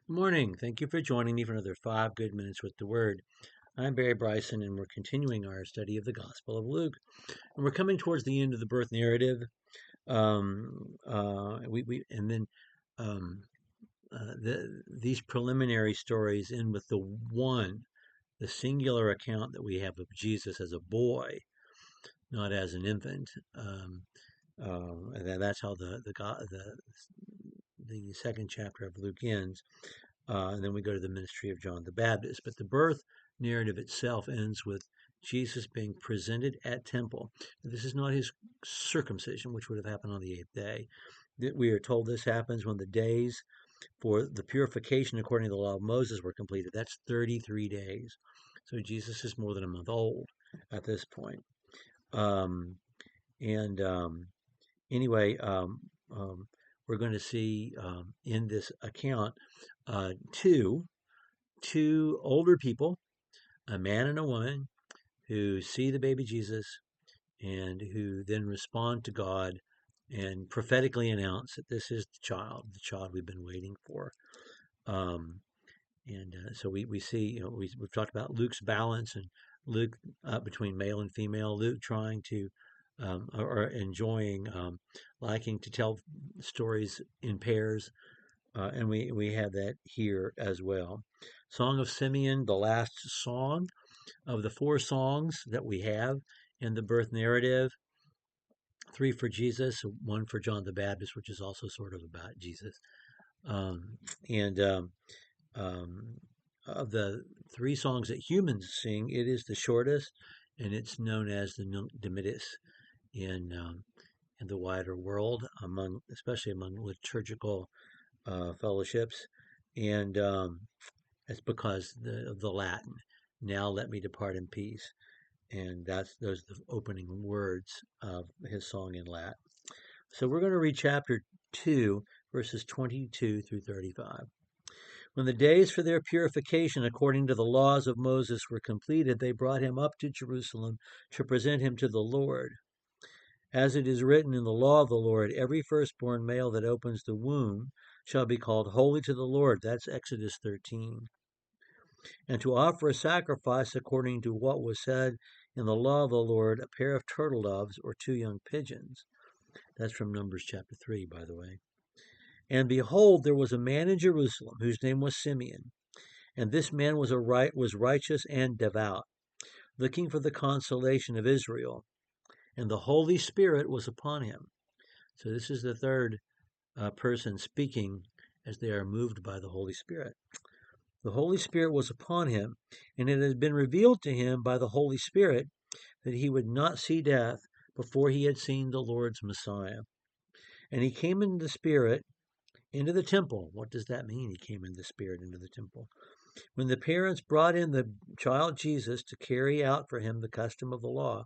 Good morning. Thank you for joining me for another 5 good minutes with the Word. I'm Barry Bryson, and we're continuing our study of the Gospel of Luke. And we're coming towards the end of the birth narrative. And then um, these preliminary stories end with the singular account that we have of Jesus as a boy, not as an infant. And that's how the second chapter of Luke ends. And then we go to the ministry of John the Baptist. But the birth narrative itself ends with Jesus being presented at temple. This is not his circumcision, which would have happened on the eighth day. We are told this happens when the days for the purification according to the law of Moses were completed. That's 33 days. So Jesus is more than a month old at this point. Um, and anyway, we're going to see in this account two older people, a man and a woman, who see the baby Jesus and who then respond to God and prophetically announce that this is the child we've been waiting for. Um, so we see, we've talked about Luke's balance and Luke between male and female, Luke trying to or enjoying, liking to tell stories in pairs, and we have that here as well. Song of Simeon, the last song of the four songs that we have in the birth narrative. Three for Jesus, one for John the Baptist, which is also sort of about Jesus. Um, and um, of the three songs that humans sing, it is the shortest, and it's known as the Nunc Dimittis in the wider world, especially among liturgical fellowships, and it's because of the Latin. Now let me depart in peace, and those are the opening words of his song in Latin. So we're going to read chapter 2, verses 22 through 35. When the days for their purification according to the laws of Moses were completed, they brought him up to Jerusalem to present him to the Lord. As it is written in the law of the Lord, every firstborn male that opens the womb shall be called holy to the Lord. That's Exodus 13. And to offer a sacrifice according to what was said in the law of the Lord, a pair of turtle doves or two young pigeons. That's from Numbers chapter 3, by the way. And behold, there was a man in Jerusalem whose name was Simeon. And this man was righteous and devout, looking for the consolation of Israel. And the Holy Spirit was upon him. So this is the third person speaking as they are moved by the Holy Spirit. The Holy Spirit was upon him, and it had been revealed to him by the Holy Spirit that he would not see death before he had seen the Lord's Messiah. And he came in the Spirit into the temple. What does that mean? He came in the Spirit into the temple. When the parents brought in the child Jesus to carry out for him the custom of the law,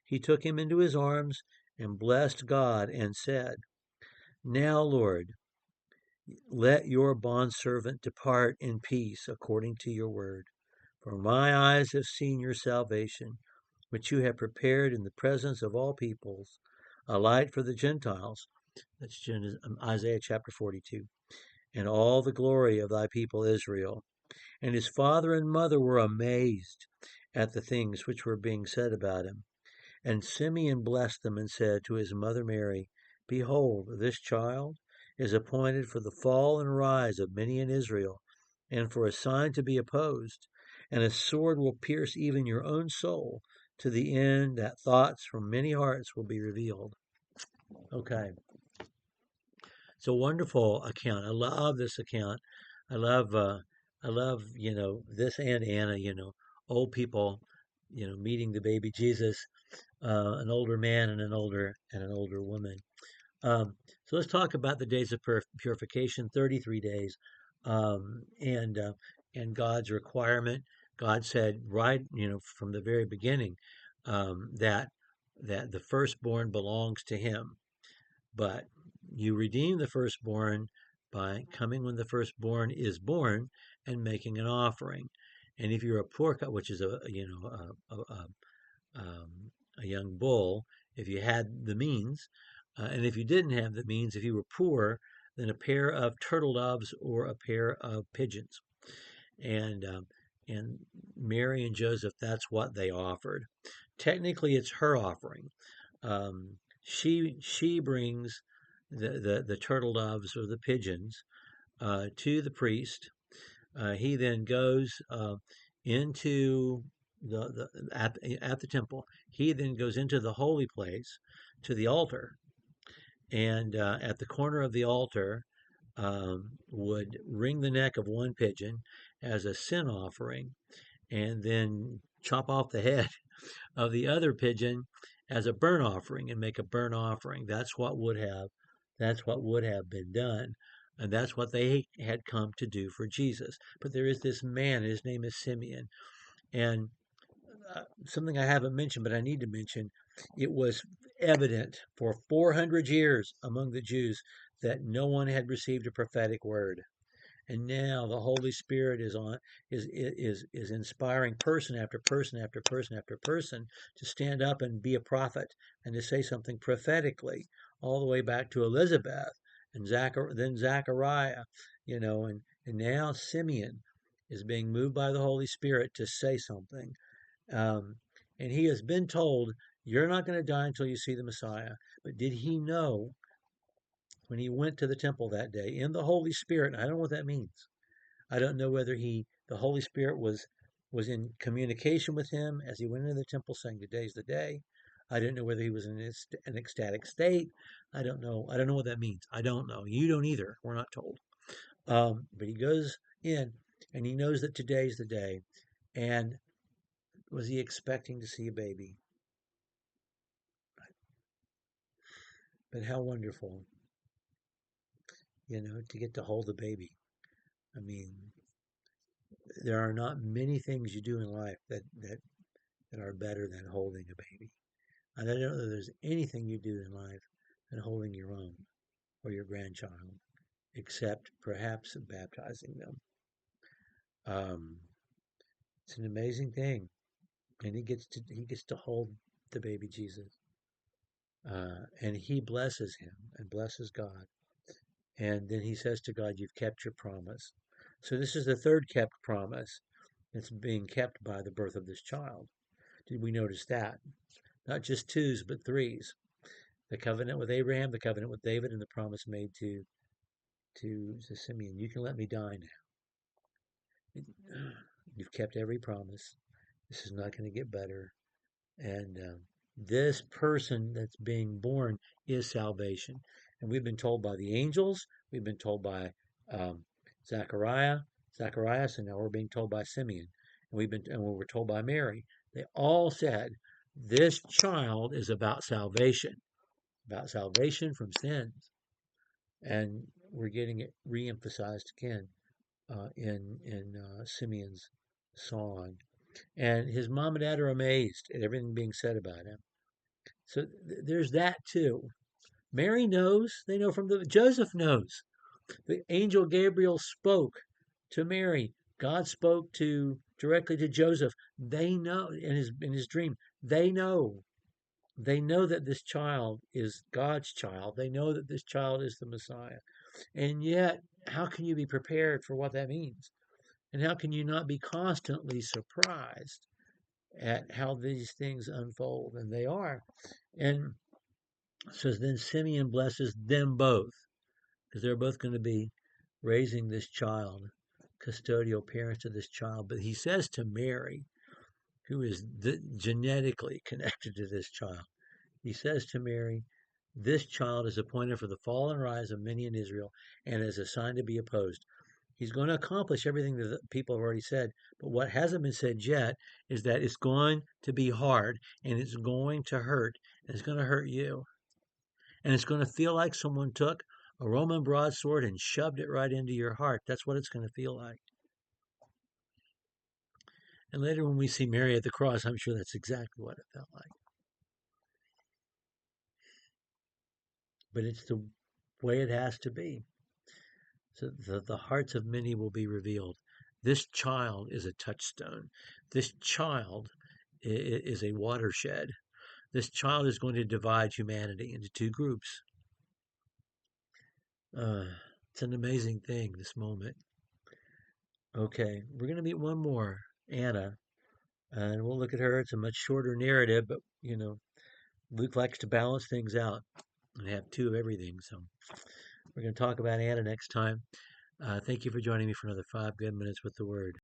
he took him into his arms and blessed God and said, Now, Lord, let your bondservant depart in peace according to your word. For my eyes have seen your salvation, which you have prepared in the presence of all peoples, a light for the Gentiles. That's Isaiah chapter 42. And all the glory of thy people Israel. And his father and mother were amazed at the things which were being said about him. And Simeon blessed them and said to his mother Mary, Behold, this child is appointed for the fall and rise of many in Israel, and for a sign to be opposed, and a sword will pierce even your own soul, to the end that thoughts from many hearts will be revealed. Okay, it's a wonderful account. I love this account. I love, this and Anna, old people, meeting the baby Jesus, an older man and an older woman. Um, so let's talk about the days of purification, 33 days, and God's requirement. God said right, from the very beginning, that the firstborn belongs to Him. But you redeem the firstborn by coming when the firstborn is born and making an offering. And if you're a poor, which is a young bull, if you had the means, and if you didn't have the means, if you were poor, than a pair of turtle doves or a pair of pigeons. And and Mary and Joseph, that's what they offered. Technically, it's her offering. She brings the turtle doves or the pigeons to the priest. He then goes into at the temple. He then goes into the holy place to the altar, and at the corner of the altar would wring the neck of one pigeon as a sin offering, and then chop off the head of the other pigeon as a burnt offering and make a burnt offering. That's what would have been done. And that's what they had come to do for Jesus. But there is this man, his name is Simeon. And something I haven't mentioned, but I need to mention, it was evident for 400 years among the Jews that no one had received a prophetic word. And now the Holy Spirit is inspiring person after person after person after person to stand up and be a prophet and to say something prophetically, all the way back to Elizabeth and then Zachariah, and now Simeon is being moved by the Holy Spirit to say something. Um, and he has been told, "You're not going to die until you see the Messiah." But did he know when he went to the temple that day in the Holy Spirit? I don't know what that means. I don't know whether the Holy Spirit was in communication with him as he went into the temple saying, "Today's the day." I don't know whether he was in an ecstatic state. I don't know. I don't know what that means. I don't know. You don't either. We're not told. But he goes in and he knows that today's the day. And was he expecting to see a baby? But how wonderful, to get to hold a baby. I mean, there are not many things you do in life that are better than holding a baby. And I don't know that there's anything you do in life than holding your own or your grandchild, except perhaps baptizing them. Um, it's an amazing thing, and he gets to hold the baby Jesus, and he blesses him and blesses God, and then he says to God, "You've kept your promise." So this is the third kept promise that's being kept by the birth of this child. Did we notice that? Not just twos, but threes. The covenant with Abraham, the covenant with David, and the promise made to Simeon. You can let me die now. You've kept every promise. This is not going to get better. And this person that's being born is salvation. And we've been told by the angels, we've been told by um, Zacharias, and now we're being told by Simeon. And we were told by Mary. They all said, this child is about salvation from sins. And we're getting it reemphasized again in Simeon's song. And his mom and dad are amazed at everything being said about him. So there's that too. Mary knows. They know Joseph knows. The angel Gabriel spoke to Mary. God spoke directly to Joseph. They know in his dream. They know. They know that this child is God's child. They know that this child is the Messiah. And yet, how can you be prepared for what that means? And how can you not be constantly surprised at how these things unfold? And they are. And so then Simeon blesses them both because they're both going to be raising this child, custodial parents to this child. But he says to Mary, who is genetically connected to this child, he says to Mary, this child is appointed for the fall and rise of many in Israel and is a sign to be opposed. He's going to accomplish everything that the people have already said. But what hasn't been said yet is that it's going to be hard and it's going to hurt. And it's going to hurt you. And it's going to feel like someone took a Roman broadsword and shoved it right into your heart. That's what it's going to feel like. And later when we see Mary at the cross, I'm sure that's exactly what it felt like. But it's the way it has to be. So the hearts of many will be revealed. This child is a touchstone. This child is a watershed. This child is going to divide humanity into two groups. It's an amazing thing, this moment. Okay, we're going to meet one more, Anna, and we'll look at her. It's a much shorter narrative, but Luke likes to balance things out and have two of everything. So we're going to talk about Anna next time. Thank you for joining me for another 5 good minutes with the Word.